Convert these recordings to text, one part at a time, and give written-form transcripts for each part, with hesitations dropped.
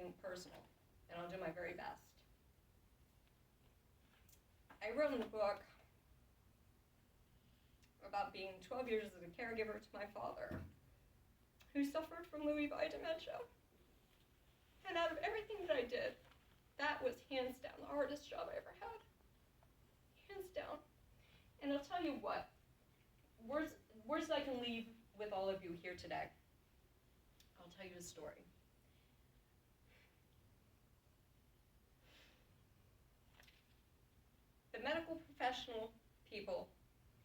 something personal, and I'll do my very best. I wrote in the book about being 12 years as a caregiver to my father, who suffered from Lewy body dementia. And out of everything that I did, that was hands down the hardest job I ever had. Hands down. And I'll tell you what, words I can leave with all of you here today. I'll tell you a story. The medical professional people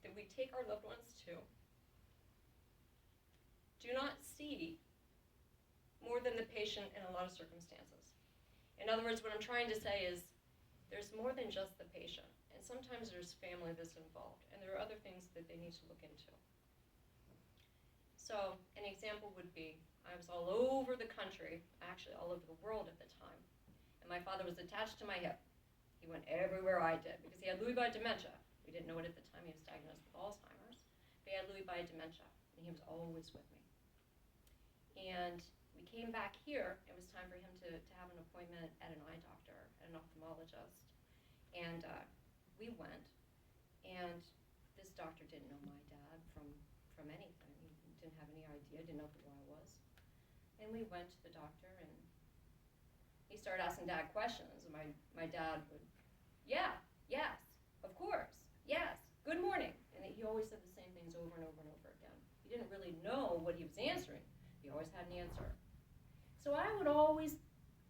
that we take our loved ones to do not see more than the patient in a lot of circumstances. In other words, what I'm trying to say is there's more than just the patient, and sometimes there's family that's involved, and there are other things that they need to look into. So an example would be, I was all over the country, actually all over the world at the time, and my father was attached to my hip. He went everywhere I did because he had Lewy body dementia. We didn't know it at the time. He was diagnosed with Alzheimer's, but he had Lewy body dementia, and he was always with me. And we came back here. It was time for him to have an appointment at an eye doctor, at an ophthalmologist. And we went, and this doctor didn't know my dad from anything. He didn't have any idea, didn't know who I was. And we went to the doctor, and he started asking Dad questions. And my dad would, yeah, yes, of course, yes, good morning. And he always said the same things over and over and over again. He didn't really know what he was answering. He always had an answer. So I would always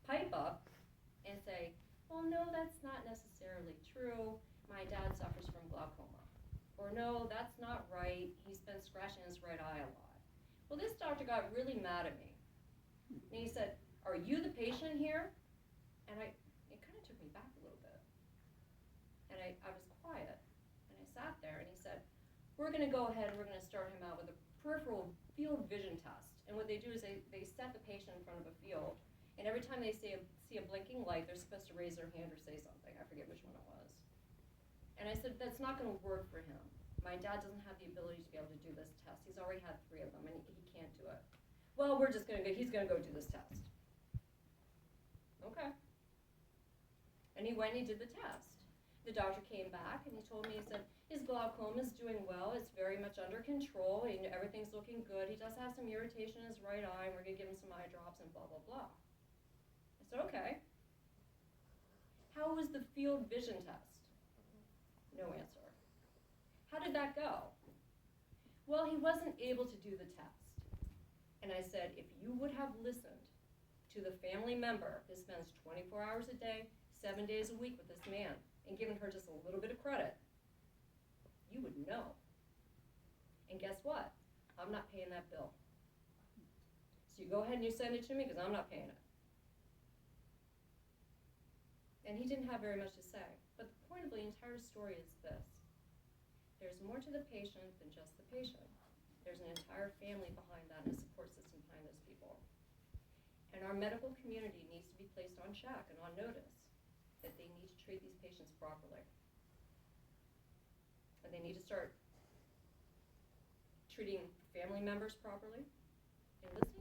pipe up and say, well, no, that's not necessarily true. My dad suffers from glaucoma. Or no, that's not right. He's been scratching his right eye a lot. Well, this doctor got really mad at me. And he said, are you the patient here? And it kind of took me back a little bit. And I was quiet. And I sat there, and he said, we're going to go ahead and we're going to start him out with a peripheral field vision test. And what they do is they set the patient in front of a field, and every time they see a blinking light, they're supposed to raise their hand or say something. I forget which one it was. And I said, that's not going to work for him. My dad doesn't have the ability to be able to do this test. He's already had 3 of them, and he can't do it. Well, he's going to go do this test. Okay. And he went and he did the test. The doctor came back and he told me, he said, his glaucoma is doing well. It's very much under control. And everything's looking good. He does have some irritation in his right eye, and we're going to give him some eye drops and blah, blah, blah. I said, okay. How was the field vision test? No answer. How did that go? Well, he wasn't able to do the test. And I said, if you would have listened to the family member that spends 24 hours a day, 7 days a week with this man, and given her just a little bit of credit, you would know. And guess what? I'm not paying that bill. So you go ahead and you send it to me because I'm not paying it. And he didn't have very much to say. But the point of the entire story is this. There's more to the patient than just the patient. There's an entire family behind that and a support system behind those people. And our medical community needs to be placed on check and on notice that they need to treat these patients properly. And they need to start treating family members properly and listening